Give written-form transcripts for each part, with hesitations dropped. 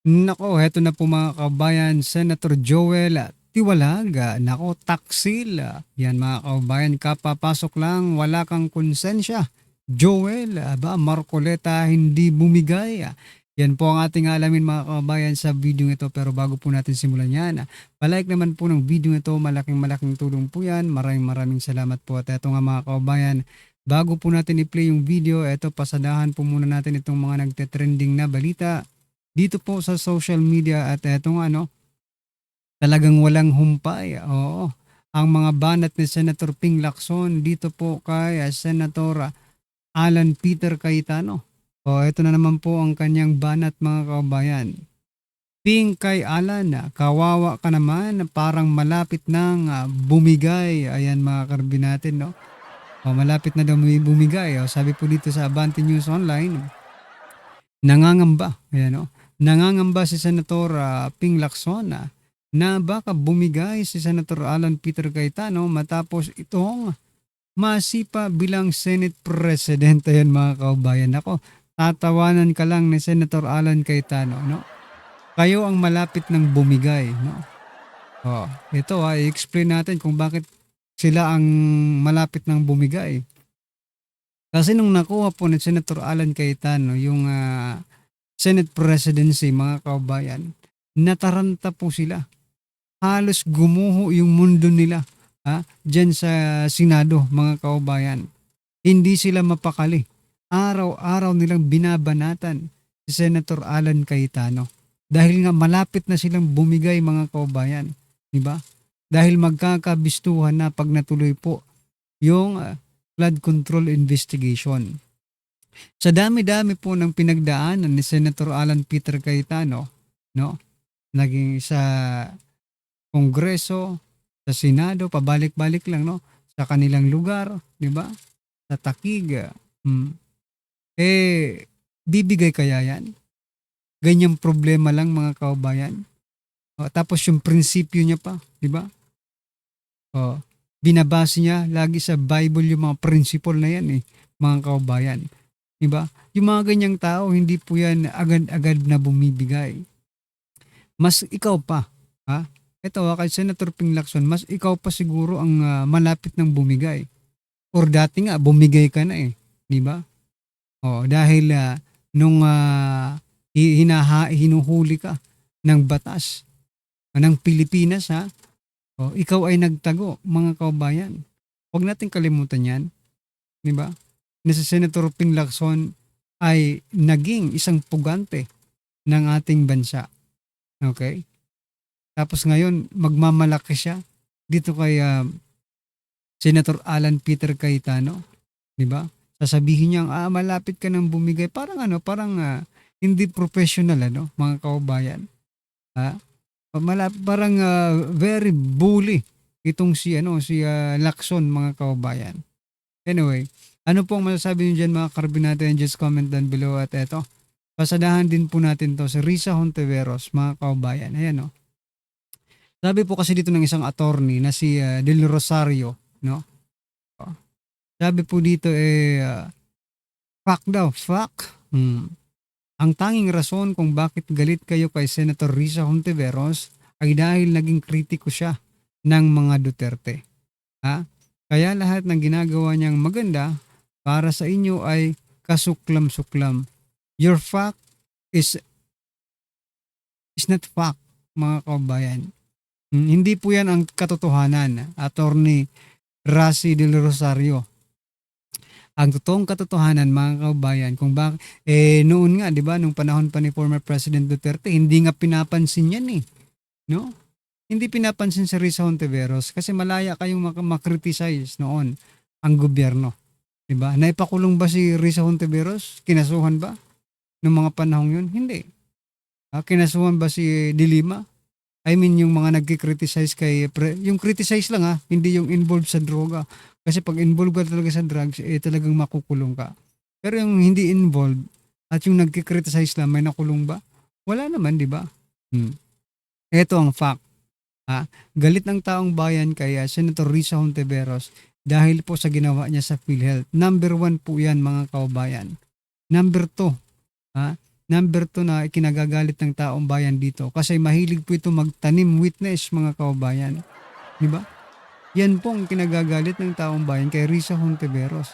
Nako, heto na po mga kabayan, Senator Joel Tiwalaga. Nako, taksil. Yan mga kabayan, kapapasok lang, wala kang konsensya. Joel, Marcoleta, hindi bumigay. Yan po ang ating alamin mga kabayan sa video ito. Pero bago po natin simulan yan, palike naman po ng video ito. Malaking tulong po yan. Maraming salamat po. At eto nga mga kabayan, bago po natin i-play yung video, eto pasadahan po muna natin itong mga nagte-trending na balita dito po sa social media at etong talagang walang humpay. Oo. Ang mga banat ni Senator Ping Lacson dito po kay Senator Alan Peter Cayetano. O ito na naman po ang kanyang banat mga kabayan. Ping kay Alan, kawawa ka naman, parang malapit nang bumigay. Ayan mga karbi natin, no? O, malapit na daw bumigay. O, sabi po dito sa Abante News Online, nangangamba, ayan, no? Nangangamba si Senator Ping Lacson na baka bumigay si Senator Alan Peter Cayetano matapos itong masipa bilang Senate President. Ayan mga kaubayan. Ako, tatawanan ka lang ni Senator Alan Cayetano, no? Kayo ang malapit ng bumigay, no? Oh, ito i-explain natin kung bakit sila ang malapit ng bumigay. Kasi nung nakuha po ni Senator Alan Cayetano yung Senate presidency mga kaubayan, nataranta po sila. Halos gumuho yung mundo nila dyan sa Senado mga kaubayan. Hindi sila mapakali. Araw-araw nilang binabanatan si Senator Alan Cayetano. Dahil nga malapit na silang bumigay mga kaubayan. Diba? Dahil magkakabistuhan na pag natuloy po yung flood control investigation. Sa dami-dami po ng pinagdaanan ni Senator Alan Peter Cayetano, no? Naging sa Kongreso, sa Senado, pabalik-balik lang, no? Sa kanilang lugar, di ba? Sa Takiga. Bibigay kaya yan? Ganyang problema lang mga kaubayan. Tapos yung prinsipyo niya pa, di ba? Binabase niya lagi sa Bible yung mga principle na yan mga kaubayan. Diba? Yung mga ganyang tao, hindi po yan agad-agad na bumibigay. Mas ikaw pa, ito kay Senator Ping Lacson, mas ikaw pa siguro ang malapit ng bumigay. Or dati nga, bumigay ka na diba? Dahil nung hinuhuli ka ng batas ng Pilipinas, ikaw ay nagtago, mga kaubayan. Huwag natin kalimutan yan. Diba? Na si Senator Ping Lacson ay naging isang pugante ng ating bansa. Okay? Tapos ngayon, magmamalaki siya dito kay Senator Alan Peter Cayetano. Diba? Sasabihin niya, malapit ka nang bumigay. Parang hindi professional, mga kaubayan. Parang very bully itong si Lacson mga kaubayan. Anyway, ano pong masasabi niyo dyan mga karbi natin? Just comment down below. At eto, pasadahan din po natin to si Risa Hontiveros mga kaubayan. Ayan Sabi po kasi dito ng isang attorney na si Del Rosario, no? Sabi po dito fuck daw, fuck. Ang tanging rason kung bakit galit kayo kay Senator Risa Hontiveros ay dahil naging kritiko siya ng mga Duterte. Kaya lahat ng ginagawa niyang maganda para sa inyo ay kasuklam-suklam. Your fact is not fact, mga kabayan. Hindi po yan ang katotohanan, Attorney Raci Del Rosario. Ang totoong katotohanan mga kabayan, kung bakit noon nga 'di ba nung panahon pa ni former President Duterte, hindi nga pinapansin yan no? Hindi pinapansin si Risa Hontiveros kasi malaya kayong makriticize noon ang gobyerno, 'di ba? Naipakulong ba si Risa Hontiveros? Kinasuhan ba nung mga panahong 'yun? Hindi. Kinasuhan ba si De Lima? I mean yung mga nagki-criticize kay yung criticize lang hindi yung involved sa droga. Kasi pag involved ka talaga sa drugs, talagang makukulong ka. Pero yung hindi involved at yung nagki-criticize lang, may nakulong ba? Wala naman, di ba? Ito ang fact. Galit ng taong bayan kay Senator Risa Hontiveros dahil po sa ginawa niya sa PhilHealth. Number 1 po yan mga kaubayan. Number 2, Number 2 na ikinagagalit ng taong bayan dito kasi mahilig po ito magtanim witness mga kababayan. Di ba? Yan po ang kinagagalit ng taong bayan kay Risa Hontiveros.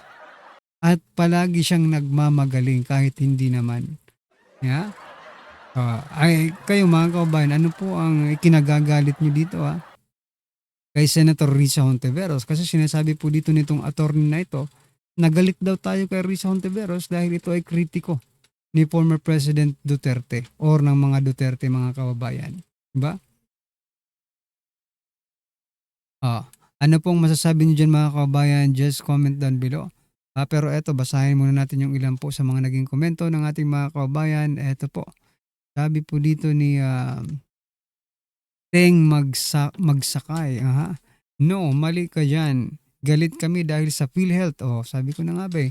At palagi siyang nagmamagaling kahit hindi naman. Yeah? Ay, kayo mga kababayan, ano po ang ikinagagalit nyo dito kay Senator Risa Hontiveros? Kasi sinasabi po dito nitong attorney na ito, nagalit daw tayo kay Risa Hontiveros dahil ito ay kritiko ni former President Duterte or ng mga Duterte mga kababayan. Diba? Ano pong masasabi niyo dyan mga kababayan? Just comment down below. Pero eto, basahin muna natin yung ilan po sa mga naging komento ng ating mga kababayan. Eto po, sabi po dito ni Teng Magsakay. No, mali ka dyan. Galit kami dahil sa PhilHealth. Sabi ko na nga ba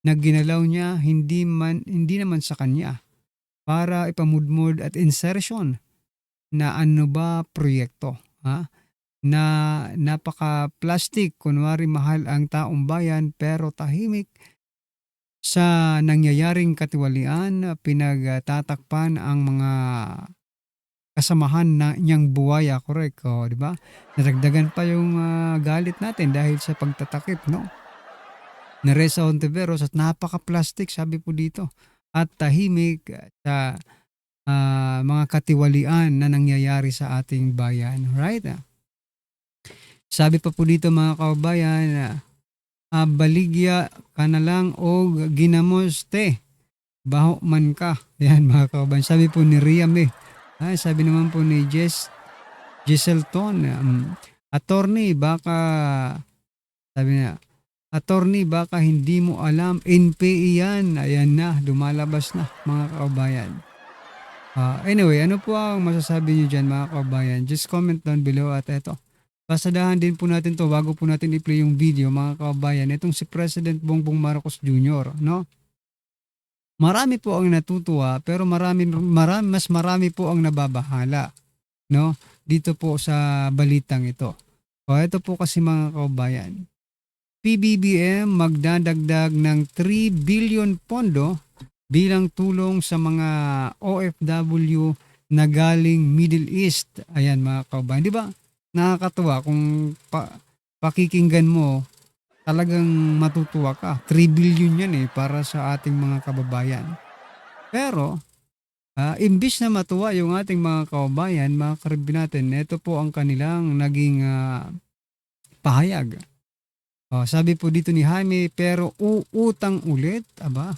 nagginalaw niya hindi naman sa kanya para ipamudmod at insertion na ano ba proyekto. Na napaka-plastic, kunwari mahal ang taong bayan pero tahimik sa nangyayaring katiwalian, pinagtatakpan ang mga kasamahan na niyang buwaya, correct, di ba? Nadagdagan pa yung galit natin dahil sa pagtatakip, no? Ni Reza Hontiveros at napaka-plastic, sabi po dito, at tahimik sa mga katiwalian na nangyayari sa ating bayan, right? Sabi pa po dito mga kababayan, baligya ka na lang o ginamos te, baho man ka. Yan mga kababayan. Sabi po ni Riam sabi naman po ni Giselton, attorney baka, sabi niya, attorney baka hindi mo alam, NPE yan. Ayan na, lumalabas na mga kababayan. Anyway, ano po ang masasabi niyo dyan mga kababayan? Just comment down below at eto. Pasadahan din po natin to bago po natin i-play yung video mga kababayan. Itong si President Bongbong Marcos Jr., no? Marami po ang natutuwa pero mas marami po ang nababahala, no? Dito po sa balitang ito. Ito po kasi mga kababayan. PBBM magdadagdag ng 3 billion pondo bilang tulong sa mga OFW na galing Middle East. Ayan mga kababayan, di ba? Nakakatuwa kung pakikinggan mo, talagang matutuwa ka. 3 billion yan para sa ating mga kababayan. Pero, imbis na matuwa yung ating mga kababayan, mga karibin natin, ito po ang kanilang naging pahayag. Sabi po dito ni Jaime, pero uutang ulit, aba,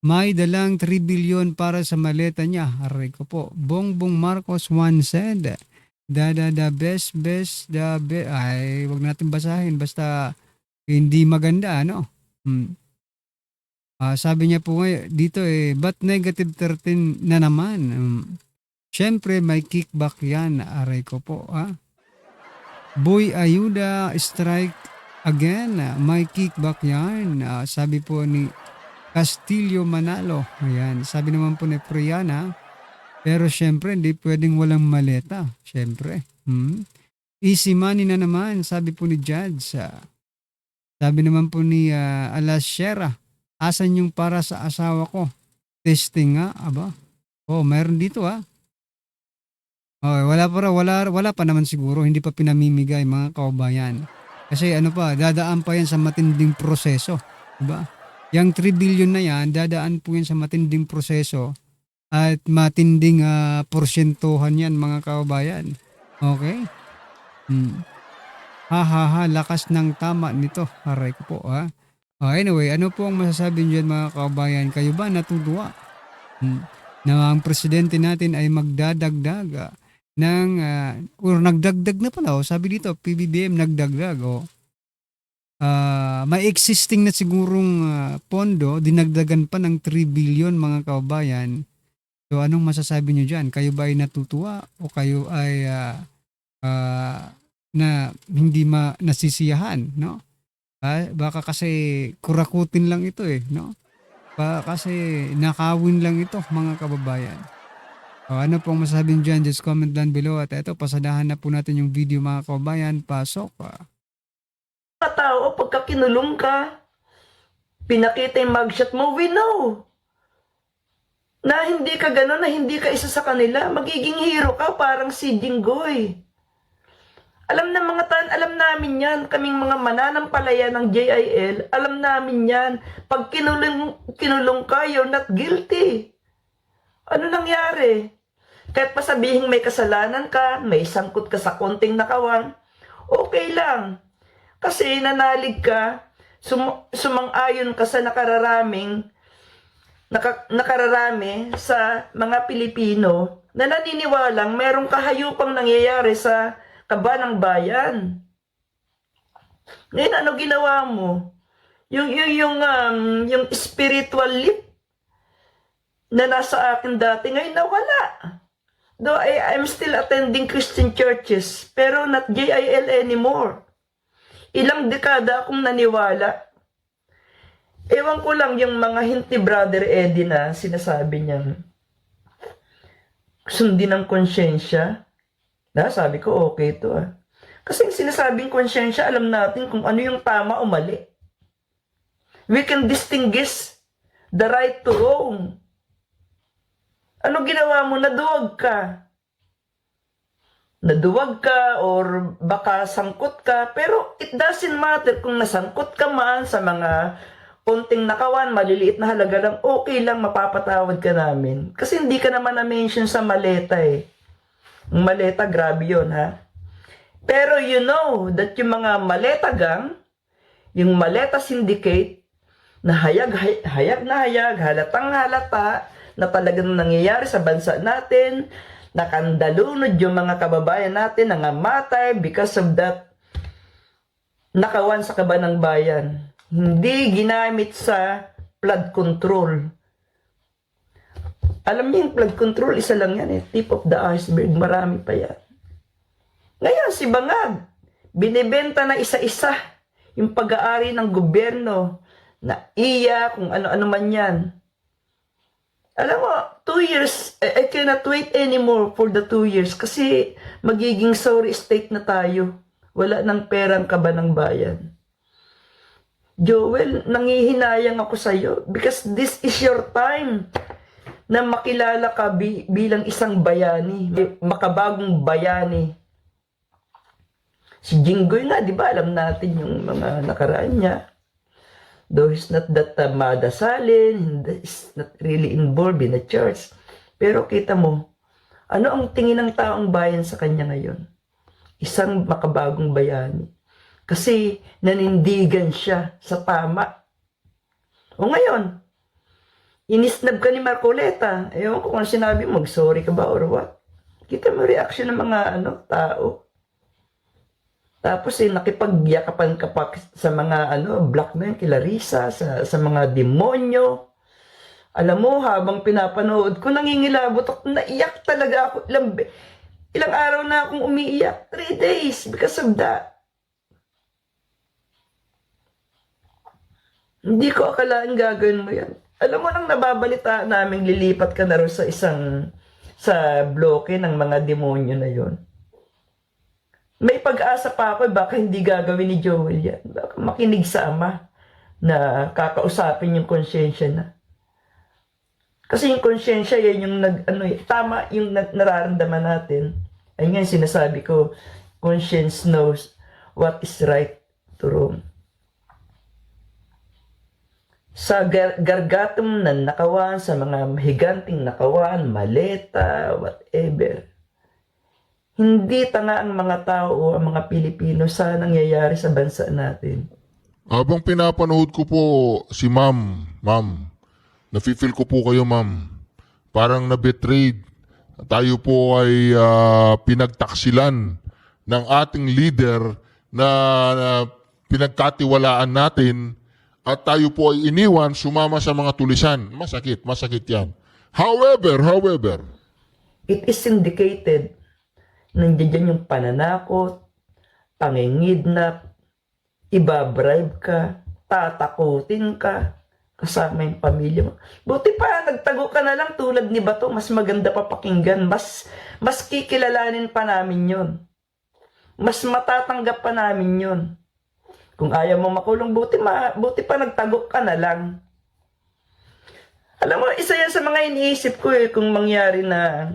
may dalang 3 billion para sa maleta niya. Aray ko po, Bongbong Marcos once said, the best, ay, wag natin basahin, basta hindi maganda, ano? Sabi niya po dito but negative 13 na naman? Syempre, may kickback yan, aray ko po, Boy Ayuda, strike again, may kickback yan, sabi po ni Castillo Manalo. Ayan, sabi naman po ni Priana, pero syempre, hindi pwedeng walang maleta. Syempre. Easy money na naman, sabi po ni Judge. Sabi naman po ni Alasera, asan yung para sa asawa ko? Testing nga, aba. Mayroon dito wala pa naman siguro, hindi pa pinamimigay mga kababayan. Kasi dadaan pa yan sa matinding proseso. Diba? Yung 3 billion na yan, dadaan po yan sa matinding proseso at matinding porsyentuhan yan mga kababayan. Okay? Lakas ng tama nito. Aray ko po anyway, ano po ang masasabi niyo mga kababayan? Kayo ba natutuwa na ang presidente natin ay magdadagdag ng nagdagdag na pala sabi dito PBBM nagdagdag may existing na sigurong pondo, dinagdagan pa ng 3 billion mga kababayan. So anong masasabi niyo diyan? Kayo ba ay natutuwa o kayo ay na hindi nasisiyahan, no? Baka kasi kurakutin lang ito no? Baka kasi nakawin lang ito mga kababayan. Ano pong masasabi niyo diyan? Just comment down below at ito pasadahan na po natin yung video mga kababayan. Pasok Katao pagka kinulong ka, pinakita yung mugshot mo, we know. Na hindi ka gano'n, na hindi ka isa sa kanila. Magiging hero ka, parang si Jinggoy. Alam namin yan. Kaming mga mananampalaya ng JIL, alam namin yan. Pag kinulong ka, you're not guilty. Ano nangyari? Kahit pa sabihin may kasalanan ka, may sangkot ka sa konting nakawang, okay lang. Kasi nanalig ka, sumang-ayon ka sa nakararami sa mga Pilipino na naniniwalang merong kahayupang nangyayari sa kaban ng bayan. Ngayon, ano ginawa mo? Yung spiritual leap na nasa akin dati, ngayon nawala. Though I'm still attending Christian churches, pero not JIL anymore. Ilang dekada akong naniwala. Ewan ko lang yung mga hinti Brother Eddie na sinasabi niyang sundin ang konsyensya. Sabi ko, okay to ah. Kasi yung sinasabing konsyensya, alam natin kung ano yung tama o mali. We can distinguish the right to wrong. Ano ginawa mo? Naduwag ka or baka sangkot ka, pero it doesn't matter kung nasangkot ka man sa mga konting nakawan, maliliit na halaga lang, okay lang, mapapatawad ka namin. Kasi hindi ka naman na-mention sa maleta eh. Ang maleta, grabe yun ha. Pero you know that yung mga maleta gang, yung maleta syndicate, na hayag na hayag, halatang halata, na talagang nangyayari sa bansa natin, nakandalunod yung mga kababayan natin, nangamatay because of that nakawan sa kaban ng bayan. Hindi ginamit sa flood control. Alam niyo yung flood control, isa lang yan eh. Tip of the iceberg, marami pa yan. Ngayon, si Bangag, binibenta na isa-isa yung pag-aari ng gobyerno na iya, kung ano-ano man yan. Alam mo, 2 years, I cannot wait anymore for the 2 years kasi magiging sorry state na tayo. Wala ng perang kaban ng bayan. Joel, nangihinayang ako sa'yo because this is your time na makilala ka bilang isang bayani, makabagong bayani. Si Jinggoy nga, di ba, alam natin yung mga nakaraan niya. Though he's not that madasalin, he's not really involved in the church. Pero kita mo, ano ang tingin ng taong bayan sa kanya ngayon? Isang makabagong bayani. Kasi nanindigan siya sa tama. O ngayon, inisnab ka ni Marcoleta. Ewan ko kung sinabi mo, mag-sorry ka ba or what? Kita mo reaction ng mga tao. Tapos nakipagyakapan ka pa sa mga black men, kila Risa, sa mga demonyo. Alam mo, habang pinapanood ko, nangingilabot ako, naiyak talaga ako. Ilang araw na akong umiiyak. 3 days because of that. Hindi ko akalaan gagawin mo yan. Alam mo nang nababalita namin, lilipat ka na rin sa bloke ng mga demonyo na yon. May pag-asa pa ako, baka hindi gagawin ni Joel yan. Baka makinig sa ama na kakausapin yung konsyensya na. Kasi yung konsyensya, yan yung tama yung nararamdaman natin. Ayun nga sinasabi ko, conscience knows what is right to wrong. Sa gargatum na nakawan, sa mga higanting nakawan, maleta, whatever, hindi tanga ang mga tao o ang mga Pilipino sa nangyayari sa bansa natin. Habang pinapanood ko po si ma'am, nafe-feel ko po kayo ma'am, parang na-betrayed. Tayo po ay pinagtaksilan ng ating leader na pinagkatiwalaan natin at tayo po ay iniwan, sumama sa mga tulisan. Masakit yan. However, It is indicated. Nandiyan yung pananakot, pangingidnap, ibabribe ka, tatakutin ka, kasama yung pamilya mo. Buti pa, nagtago ka na lang tulad ni Bato, mas maganda pa pakinggan, mas kikilalanin pa namin yon. Mas matatanggap pa namin yon. Kung ayaw mo makulong, buti pa nagtago ka na lang. Alam mo, isa yan sa mga iniisip ko kung mangyari na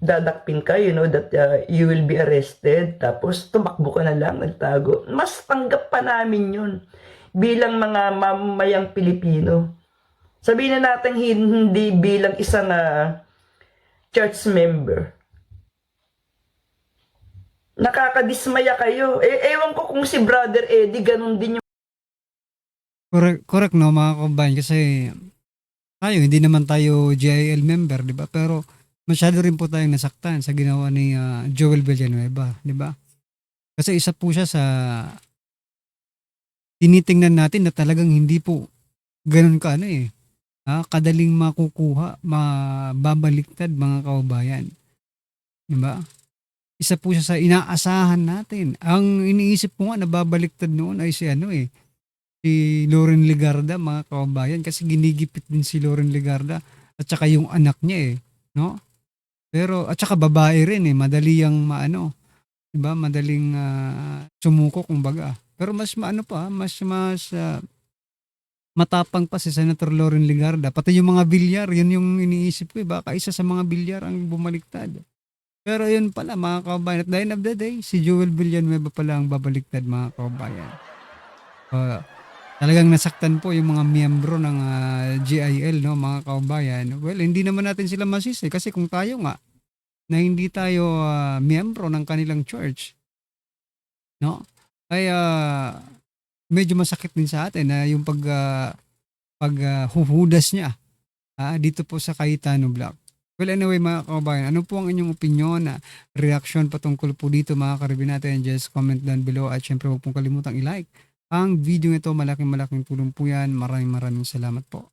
dadakpin ka, that you will be arrested, tapos tumakbo ka na lang, nagtago. Mas tanggap pa namin yun bilang mga mamamayang Pilipino. Sabihin na natin hindi bilang isang church member. Nakakadismaya kayo. Ewan ko kung si Brother Eddie ganun din yung Correct no mga kabayan, kasi tayo hindi naman tayo GIL member, di ba? Pero masyado rin po tayong nasaktan sa ginawa ni Joel Villanueva, di ba? Kasi isa po siya sa tinitingnan natin na talagang hindi po ganun ka kadaling makukuha, mababaliktad mga kababayan. Di ba? Isa po siya sa inaasahan natin. Ang iniisip ko nga na babaliktad noon ay si si Loren Legarda mga kababayan, kasi ginigipit din si Loren Legarda at saka yung anak niya no? Pero at saka babae rin madali yang di ba? Madaling sumuko kumbaga. Pero mas matapang pa si Senator Loren Legarda. Pati yung mga bilyar, yun yung iniisip ko baka isa sa mga bilyar ang bumaliktad. Pero yun pala mga kababayan, at the end of the day, si Joel Villanueva pala ang babaliktad mga kababayan. Talagang nasaktan po yung mga miyembro ng GIL, no, mga kababayan. Well, hindi naman natin sila masisi kasi kung tayo nga na hindi tayo miyembro ng kanilang church, no? Kaya medyo masakit din sa atin na yung paghuhudas niya dito po sa Cayetano Block. Well, anyway mga kababayan, ano po ang inyong opinion reaction patungkol po dito mga karibin natin? Just comment down below at syempre huwag pong kalimutang i-like ang video ito. Malaking tulong po yan. Maraming salamat po.